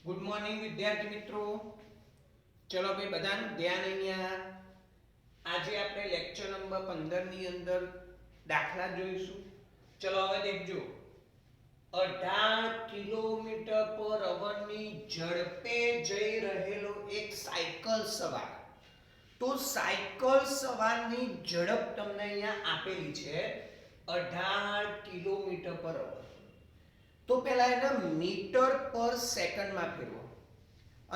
Good morning વિદ્યાર્થી મિત્રો. ચલો ભાઈ બધાનું ધ્યાન અહીંયા. આજે આપણે લેક્ચર નંબર 15 ની અંદર દાખલા જોઈશું. ચલો હવે દેખજો. 18 કિલોમીટર પર અવરની ઝડપે જઈ રહેલો એક સાયકલ સવાર. તો સાયકલ સવારની ઝડપ તમને અહીંયા આપેલી છે 18 કિલોમીટર પર અવર. તો પહેલા એને મીટર પર સેકન્ડમાં ફેરવો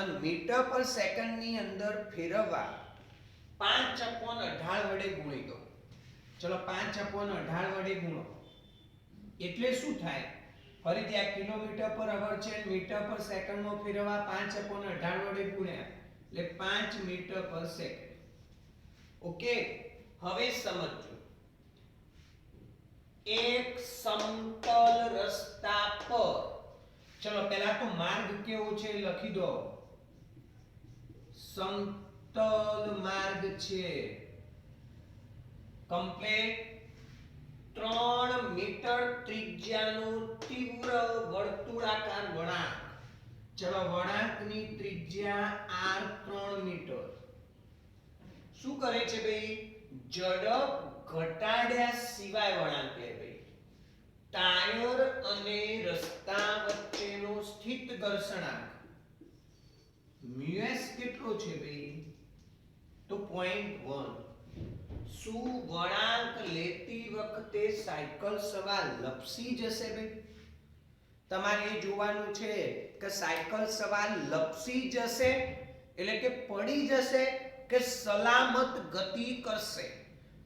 અને મીટર પર સેકન્ડની અંદર ફેરવવા 5/18 વડે ગુણી દો. ચલો 5/18 વડે ગુણો એટલે શું થાય? ફરીથી આ કિલોમીટર પર અવર છે, મીટર પર સેકન્ડમાં ફેરવવા 5/18 વડે ગુણ્યા એટલે 5 મીટર પર સેકન્ડ. ઓકે, હવે સમજો. એક સમતલ રસ્તા પર, ચલો પહેલા તો માર્ગ કેવો છે લખી દો. સમતલ માર્ગ છે. કમ્પ્લીટ. 3 મીટર ત્રિજ્યાનો તીવ્ર વર્તુળાકાર વળાંક. ચલો વળાંકની ત્રિજ્યા r 3 મીટર. શું કરે છે ભાઈ? ઝડપ ઘટાડ્યા સિવાય વળાંક લે ભાઈ. ટાયર અને રસ્તા વચ્ચેનો સ્થિત ઘર્ષણાંક મ્યુએસ કેટલો છે ભાઈ? તો 0.1. શું વળાંક લેતી વખતે સાયકલ સવાર લપસી જશે ભાઈ? તમારે એ જોવાનું છે કે સાયકલ સવાર લપસી જશે એટલે કે પડી જશે કે સલામત ગતિ કરશે.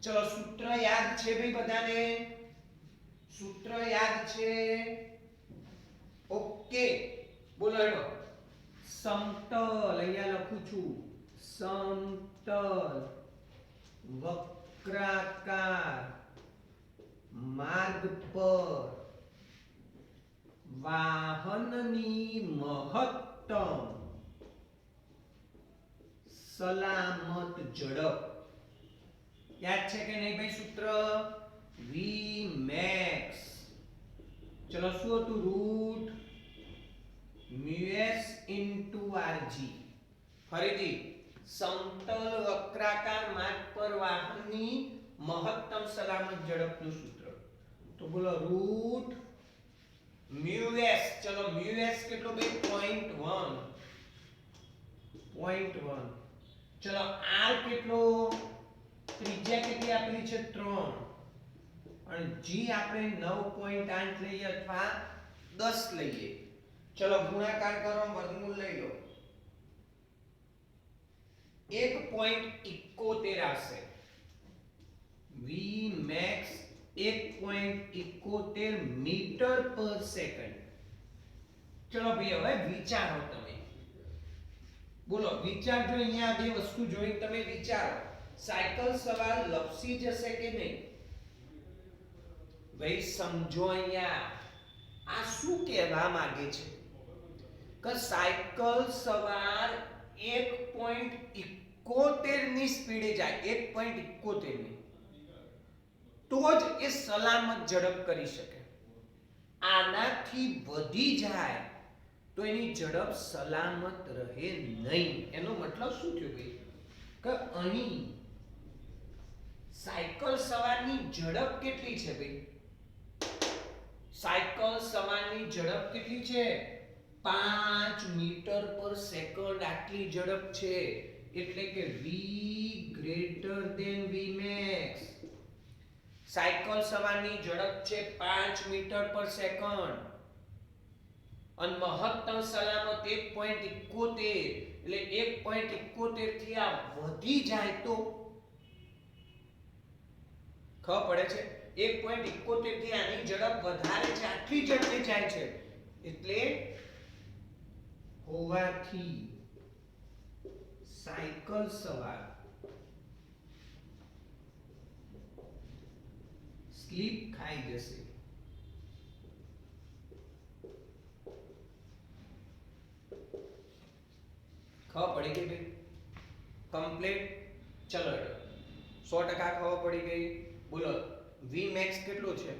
ચલો સૂત્ર યાદ છે ભાઈ બધાને? સૂત્ર યાદ છે? ઓકે, બોલો હેડો. સમતલ, અહીંયા લખું છું, સમતલ વક્રાકાર માર્ગ પર વાહનની મહત્તમ સલામત ઝડપ. યાદ છે કે નહીં ભાઈ સૂત્ર? v max. ચલો શું હતું? Root mu s into rg. ફરીથી સમતલ વક્રાકાર માર્ગ પર વાહનની મહત્તમ સલામત ઝડપનું સૂત્ર. તો બોલો રૂટ મ્યુએસ. ચલો મ્યુએસ કેટલો ભાઈ? 0.1. ચલો r કેટલો? ત્રિજ્યા કેટલી આપેલી છે? 3. અને g આપણે 9.8 લઈએ અથવા 10 લઈએ. ચલો ગુણાકાર કરો, વર્ગમૂળ લઈ લો. 1.71 આવશે. v max 1.71 મીટર પર સેકન્ડ. ચલો ભાઈ હવે વિચારો તમે. બોલો વિચારજો. અહીંયા બે વસ્તુ જોઈને તમે વિચારો. સાયકલ સવાર લપસી જશે કે નહીં? ભાઈ સમજો અહીંયા આ શું કહેવા માંગે છે કે સાયકલ સવાર 1.71 ની સ્પીડે જાય. 1.71 ની તો જ એ સલામત ઝડપ કરી શકે. આનાથી વધી જાય તો એની ઝડપ સલામત રહે નહીં. એનો મતલબ શું થયો ભાઈ? કે અહીં સાયકલ સવારની ઝડપ કેટલી છે ભાઈ? સાયકલ સવારની ઝડપ કેટલી છે? 5 મીટર પર સેકન્ડ. આટલી ઝડપ છે એટલે કે v greater than v max. Cycle સવારની ઝડપ છે 5 મીટર પર સેકન્ડ અને મહત્તમ સલામત 1.71. એટલે 1.71 થી આ વધી જાય તો ખબર પડે છે? 1.71 થી આની ઝડપ વધારે છે, આટલી ઝડપે જાય છે એટલે હોવાથી સાયકલ સવાર સ્લીપ ખાઈ જશે. ખબર પડી ગઈ ભાઈ? કમ્પ્લીટ. ચલો 100% ખબર પડી ગઈ. બોલો v max કેટલો છે?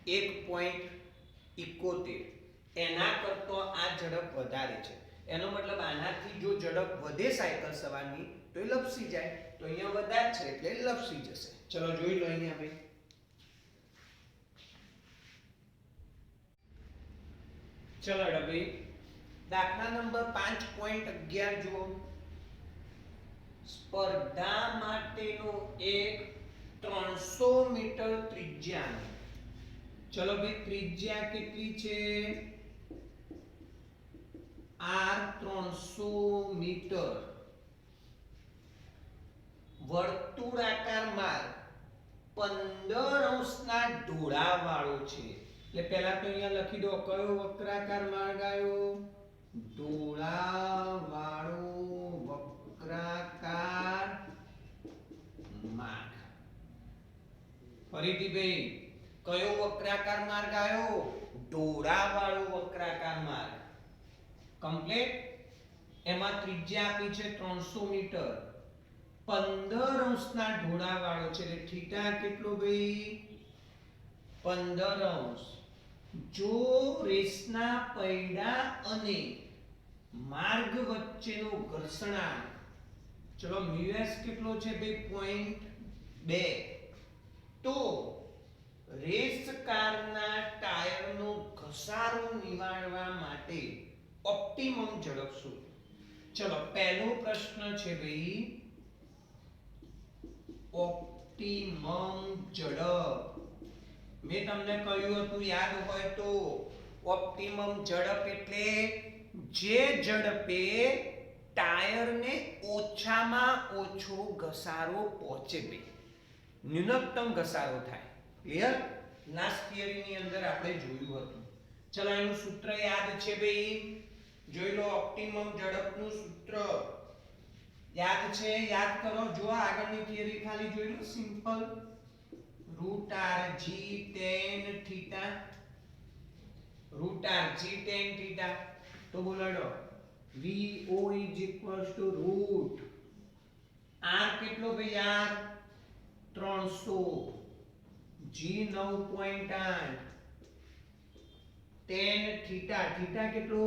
1.71. એના કરતો આ ઝડપ વધારે છે. એનો મતલબ આનાથી જો ઝડપ વધે સાયકલ સવારની તો એ લપસી જાય. તો અહીંયા વધારે છે એટલે લપસી જશે. ચલો જોઈ લો અહીંયા ભાઈ. ચલો ભાઈ દાખલા નંબર 5.11 જુઓ. સ્પર્ધા માટેનો એક 300 મીટર ત્રિજ્યાનો, ચલો ભાઈ ત્રિજ્યા કેટલી છે? r 300 મીટર વર્તુળાકાર માર્ગ 15 અંશના ઢોળાવાળો છે. એટલે પહેલા તો અહીંયા લખી દો કયો વક્રાકાર માર્ગ આવ્યો? ઢોળાવાળો વક્રાકાર માર્ગ. ફરીથી ભાઈ કયો વક્રાકાર માર્ગ આવ્યો? ઢોળાવાળો વક્રાકાર માર્ગ. કમ્પ્લીટ. એમાં ત્રિજ્યા આપી છે 300 મીટર, 15 અંશના ઢોળાવાળો છે એટલે થીટા કેટલો ભાઈ? 15 અંશ. જો રેસના પૈડા અને માર્ગ વચ્ચેનો ઘર્ષણાંક, ચલો મ્યુએસ કેટલો છે ભાઈ? 0.2. તો રેસ કારના ટાયરનો ઘસારો નિવારવા માટે ઓપ્ટિમમ ઝડપ શું? ચલો પહેલો પ્રશ્ન છે ભાઈ ઓપ્ટિમમ ઝડપ. મેં તમને કહ્યું હતું યાદ હોય તો ઓપ્ટિમમ ઝડપ એટલે જે ઝડપે ટાયરને ઓછામાં ઓછો ઘસારો પહોંચે ભાઈ, ન્યૂનતમ ઘસારો થાય. ક્લિયર? લાસ્ટ થિયરીની અંદર આપણે જોયું હતું. ચલો એનું સૂત્ર યાદ છે ભાઈ? જોઈ લો ઓપ્ટિમમ ઝડપનું સૂત્ર યાદ છે? યાદ કરો. જો આગળની થિયરી ખાલી જોઈ લો. Simple √r g tan theta, √r g tan theta. તો બોલાડો vo √r કેટલો ભાઈ? r 300, g 9.8, tan theta, theta કેટલો?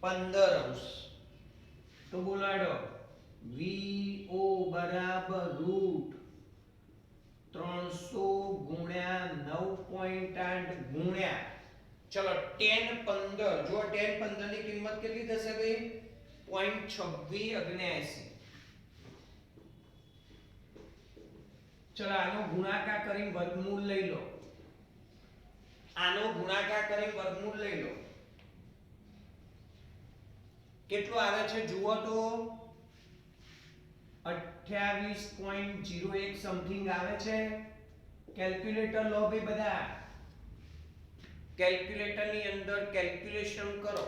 15 અંશ. તો બોલાડો vo બરાબર √300 ગુણ્યા 9.8 ગુણ્યા, ચલો tan 15. જો tan 15 ની કિંમત કેટલી થશે ભાઈ? 0.2679. ચલો આનો ગુણાકાર કરીને વર્ગમૂળ લઈ લો. આનો ગુણાકાર કરીને વર્ગમૂળ લઈ લો. કેટલો આવે છે જુઓ તો? 28.01 સમથિંગ આવે છે. કેલ્ક્યુલેટર લો ભાઈ બધા. કેલ્ક્યુલેટર ની અંદર કેલ્ક્યુલેશન કરો.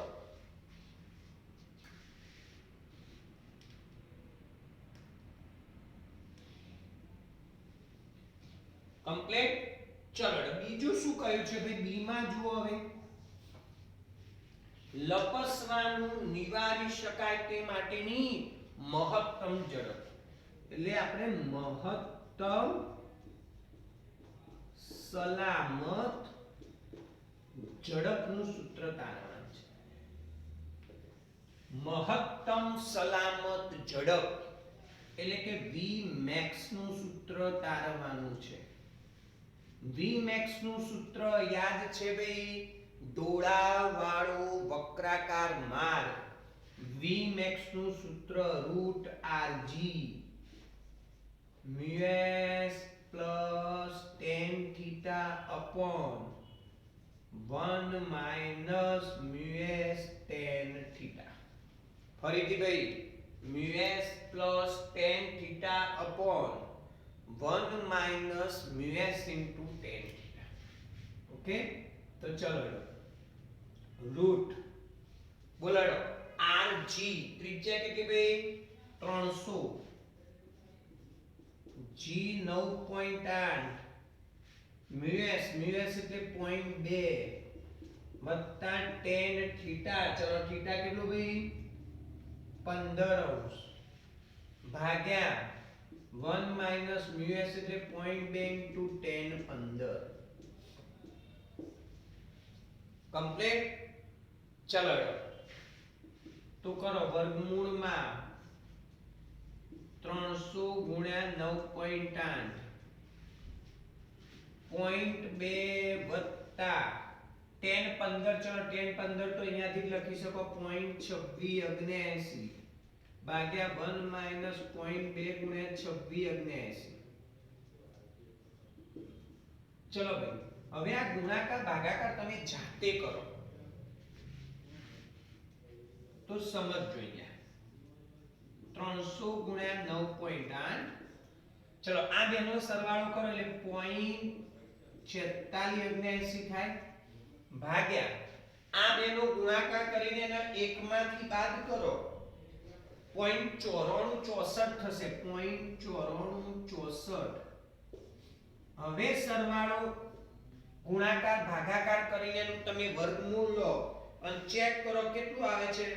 કમ્પ્લીટ. ચલો બીજું શું કહ્યું છે ભાઈ? બી માં જુઓ હવે. લપસવાનું નિવારી શકાય તે માટેની મહત્તમ ઝડપ. એટલે આપણે મહત્તમ સલામત ઝડપનું સૂત્ર તારવવાનું છે. મહત્તમ સલામત ઝડપ એટલે કે Vmax નું સૂત્ર તારવવાનું છે. Vmax નું સૂત્ર યાદ છે ભાઈ? ઢોળાવાળો વક્રાકાર માર્ગ. Vmax નું સૂત્ર √rg μs plus tan theta upon 1 minus μs tan theta. ફરીથી ભાઈ μs plus tan theta upon 1 minus μs into tan theta. Okay? તો ચલો રૂટ બોલાડો rg ત્રિજ્યા કેટલી ભાઈ? 300, g 9.8, μs એટલે 0.2 વત્તા tan થીટા. ચલો થીટા કેટલું ભાઈ? 15 અંશ ભાગ્યા 1 minus μs એટલે 0.2 into tan 15. કમ્પ્લીટ. ચલો તો કરો વર્ગમૂળમાં 300 ગુણ્યા 9.8 0.2 વત્તા 10 15 ચલો 10 15 તો અહીંયાથી જ લખી શકો 0.2679 ભાગ્યા 1 માઈનસ 0.2 ગુણ્યા 2679. ચલો ભાઈ હવે આ ગુણાકાર ભાગાકાર તમે જાતે કરો તો સમજજો અહીંયા 300 ગુણ્યા 9.8 ચલો આ બેનો સરવાળો કરો એટલે 0.4679 થાય ભાગ્યા આ બેનો ગુણાકાર કરીને એના એકમાંથી બાદ કરો 0.9464 થશે 0.9464. હવે સરવાળો ગુણાકાર ભાગાકાર કરીને તમે વર્ગમૂળ લો અને ચેક કરો કેટલું આવે છે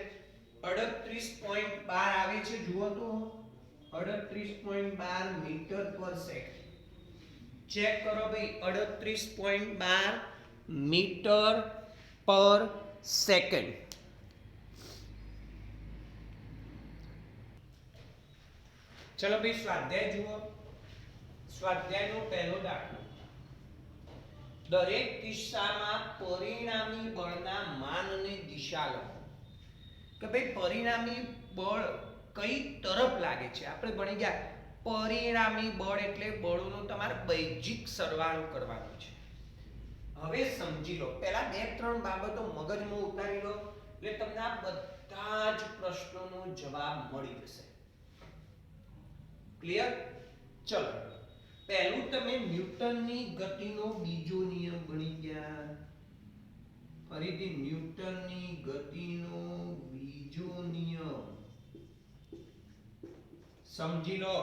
38.12 આવે છે. જુઓ તો 38.12 મીટર પર સેકન્ડ. ચેક કરો ભાઈ 38.12 મીટર પર સેકન્ડ. ચલો ભાઈ સ્વાધ્યાય જુઓ. સ્વાધ્યાયનો પહેલો દાખલો. દરેક કિસ્સામાં પરિણામી બળના માન અને દિશા લખો. કે ભાઈ પરિણામી બળ કઈ તરફ લાગે છે આપણે ભણી ગયા. પરિણામી બળ એટલે બળોનો તમારે બૈજિક સરવાળો કરવાનો છે. હવે સમજી લો પહેલા બે ત્રણ બાબતો મગજમાં ઉતારી લો એટલે તમને આ બધા જ પ્રશ્નોનો જવાબ મળી જશે. ક્લિયર? ચલો પહેલું તમે ન્યૂટનની ગતિનો બીજો નિયમ ભણી ગયા. ફરીથી ન્યૂટનની ગતિનો બીજો નિયમ સમજી લો.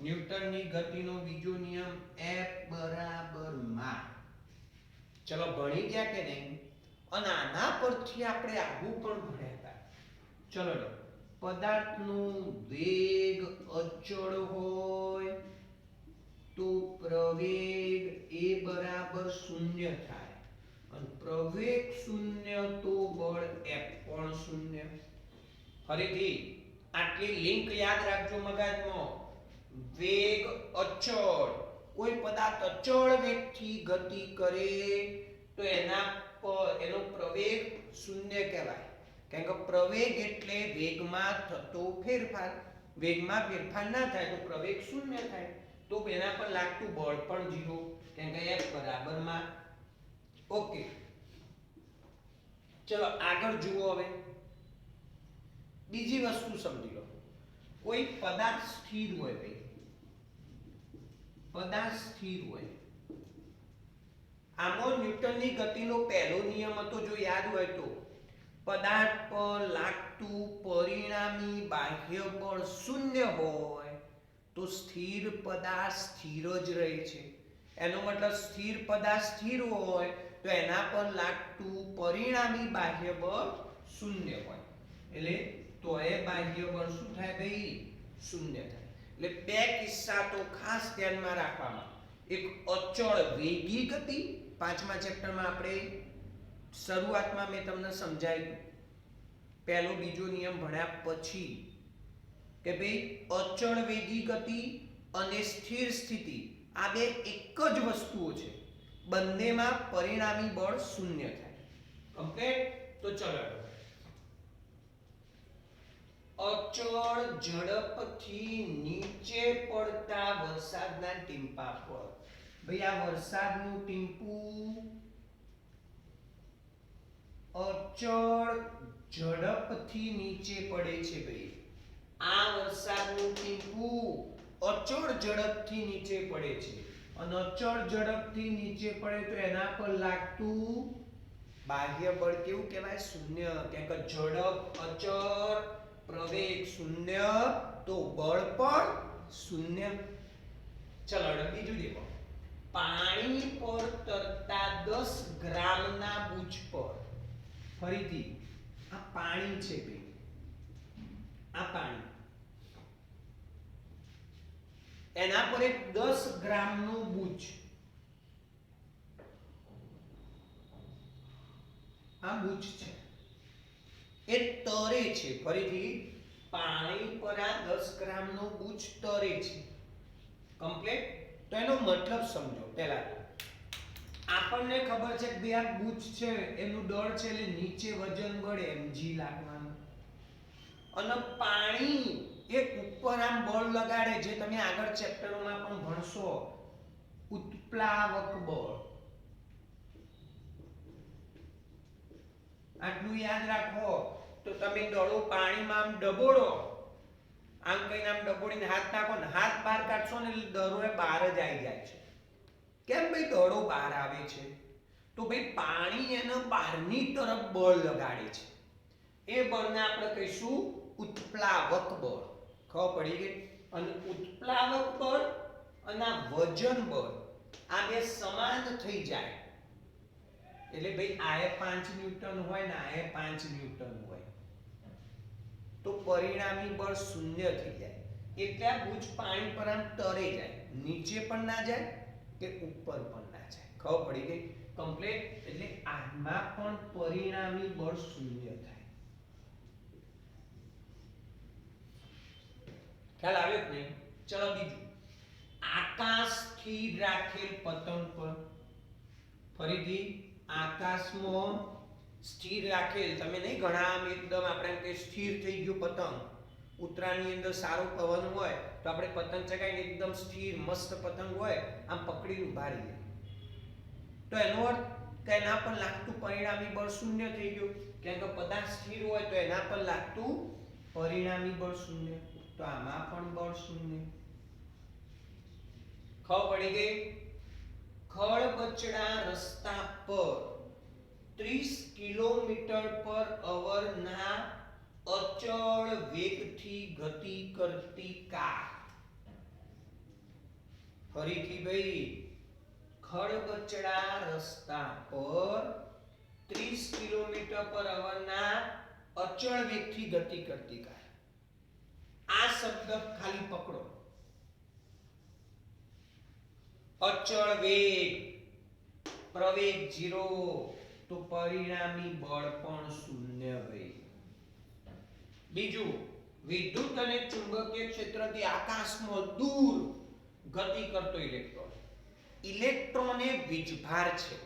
ન્યૂટનની ગતિનો બીજો નિયમ F બરાબર માં. ચલો ભણી ગયા કે નહીં? અને આના પરથી આપણે આગું પણ ભણ્યા હતા. ચલો લો પદાર્થનો વેગ અચળ હોય તો પ્રવેગ એ બરાબર 0 થાય અને પ્રવેગ 0 તો બળ F પણ 0. ફરીથી આટલી લિંક યાદ રાખજો મગજમાં. વેગ અચળ, કોઈ પદાર્થ અચળ વેગથી ગતિ કરે તો એના પર એનો પ્રવેગ 0 કહેવાય. કારણ કે પ્રવેગ એટલે વેગમાં થતો ફેરફાર. વેગમાં ફેરફાર ના થાય તો પ્રવેગ 0 થાય. તો એના પર લાગતું બળ પણ 0 કારણ કે F બરાબર માં. ઓકે ચલો આગળ જુઓ. હવે બીજી વસ્તુ સમજી લો. કોઈ પદાર્થ સ્થિર હોય ભાઈ, પદાર્થ સ્થિર હોય. આમાં ન્યૂટનની ગતિનો પહેલો નિયમ હતો જો યાદ હોય તો પદાર્થ પર લાગતું પરિણામી બાહ્ય બળ 0 હોય તો સ્થિર પદાર્થ સ્થિર જ રહે છે. એનો મતલબ સ્થિર પદાર્થ સ્થિર હોય તો એના પર લાગતું પરિણામી બાહ્ય બળ 0 હોય. એટલે તો એ બાહ્ય બળ શું થાય ભાઈ? 0 થાય. એટલે બે કિસ્સા તો ખાસ ધ્યાનમાં રાખવામાં. એક અચળ વેગી ગતિ. પાંચમા ચેપ્ટરમાં આપણે શરૂઆતમાં મેં તમને સમજાવ્યું પહેલો બીજો નિયમ ભણ્યા પછી કે ભાઈ અચળ વેગી ગતિ અને સ્થિર સ્થિતિ આ બે એક જ વસ્તુઓ છે. બંનેમાં પરિણામી બળ 0 થાય. કમ્પ્લીટ? તો ચલો અચળ ઝડપથી નીચે પડતા વરસાદના ટીમ્પા પર. ભાઈ આ વરસાદનું ટીમ્પું અચળ ઝડપથી નીચે પડે છે ભાઈ. આ વરસાદનું ટીમ્પું અચળ ઝડપથી નીચે પડે છે અને અચળ ઝડપથી નીચે પડે તો એના પર લાગતું બાહ્ય બળ કેવું કહેવાય? 0. કેમ કે ઝડપ અચળ, પ્રવેગ 0 તો બળ પણ 0. ચલો બીજું દેખો. પાણી પર તરતા 10 ગ્રામના બુચ પર. ફરીથી આ પાણી છે ભાઈ, આ પાણી એના પર એક 10 ગ્રામનું બુચ આ બુચ છે એ તરે છે. ફરીથી પાણી પર આ 10 ગ્રામનો બુચ તરે છે. કમ્પ્લીટ. તો એનો મતલબ સમજો. પહેલા આપણને ખબર છે કે ભાઈ આ બુચ છે એનું દળ છે એટલે નીચે વજન બળે mg લાગવાનું, અને પાણી એક ઉપર આમ બળ લગાડે, જે તમે આગળ ચેપ્ટરોમાં પણ ભણશો, ઉત્પ્લાવક બળ. આટલું યાદ રાખો. તો તમે દડો પાણીમાં આમ ડબોળો, આમ કઈને આમ ડબોળીને હાથ નાખો ને હાથ બહાર કાઢશો ને એટલે દડો એ બહાર જ આવી જાય છે. કેમ ભાઈ દડો બહાર આવે છે? તો ભાઈ પાણી એને બહારની તરફ બળ લગાડે છે. એ બળને આપણે કહીશું ઉત્પ્લાવક બળ. ખબર પડી ગઈ? અને ઉત્પ્લાવક બળ અને વજન બળ આ બે સમાન થઈ જાય એટલે ભાઈ આ 5 ન્યૂટન હોય ને આ 5 ન્યૂટન હોય તો પરિણામી બળ શૂન્ય થઈ જાય. એટલે આ બુચ પાણી પર આમ તરે જાય, નીચે પણ ના જાય કે ઉપર પણ ના જાય. ખબર પડી ગઈ? કમ્પ્લીટ. એટલે આમાં પણ પરિણામી બળ શૂન્ય થાય. ખ્યાલ આવ્યો કે નહીં? ચલો બીજું, આકાશ સ્થિર રાખેલ પતંગ પર. ફરીથી આકાશમાં સ્થિર રાખેલ, તમે નહીં ઘણા આમ એકદમ આપણે એમ કે સ્થિર થઈ ગયું પતંગ, ઉત્તરાયણની અંદર સારો પવન હોય તો આપણે પતંગ ચગાવીને એકદમ સ્થિર મસ્ત પતંગ હોય આમ પકડીને ઉભા રહીએ, તો એનો અર્થ કે એના પર લાગતું પરિણામી બળ શૂન્ય થઈ ગયું. કેમ કે પદાર્થ સ્થિર હોય તો એના પર લાગતું પરિણામી બળ શૂન્ય, તો આમાં પણ બળ શૂન્ય. ખબર પડી ગઈ? ખળબચડા રસ્તા પર 30 કિલોમીટર પર અવર ના અચળ વેગથી ગતિ કરતી કાર. ફરીથી ભાઈ, ખળબચડા રસ્તા પર 30 કિલોમીટર પર અવર ના અચળ વેગથી ગતિ કરતી કાર. આ શબ્દ ખાલી પકડો. અચળ વેગ, પ્રવેગ 0, તો પરિણામી બળ પણ શૂન્ય ભાઈ. બીજું, વિદ્યુત અને ચુંબકીય ક્ષેત્રથી આકાશમાં દૂર ગતિ કરતો ઇલેક્ટ્રોન. ઇલેક્ટ્રોન એ વીજભાર છે.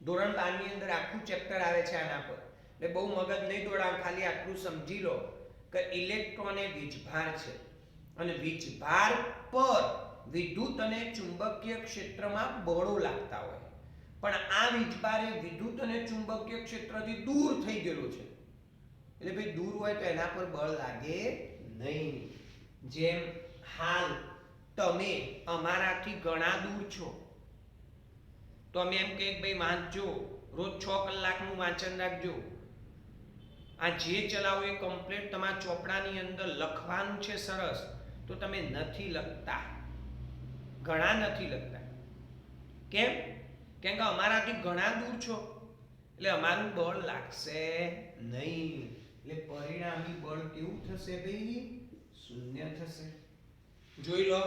ધોરણ 12 ની અંદર આખું ચેપ્ટર આવે છે આના પર, એટલે બહુ મગજ નહીં દોડાવ, ખાલી આટલું સમજી લો કે ઇલેક્ટ્રોન એ વીજભાર છે અને વીજભાર પર વિદ્યુત અને ચુંબકીય ક્ષેત્રમાં બળો લાગતા હોય, પણ આ વીજભાર એ વિદ્યુત અને ચુંબકીય ક્ષેત્રથી દૂર થઈ ગયેલો છે. એટલે ભાઈ દૂર હોય તો એના પર બળ લાગે નહીં. જેમ હાલ તમે અમારાથી ઘણા દૂર છો તો અમે એમ કહીએ ભાઈ વાંચજો, રોજ 6 કલાકનું વાંચન રાખજો, આ જે ચલાવો એ કમ્પ્લીટ તમારા ચોપડાની અંદર લખવાનું છે સરસ, તો તમે નથી લખતા, ઘણા નથી લખતા. કેમ? કેમ કે અમારાથી ઘણા દૂર છો એટલે અમારું બળ લાગશે નહીં. એટલે પરિણામી બળ કેવું થશે ભાઈ? શૂન્ય થશે. જોઈ લો.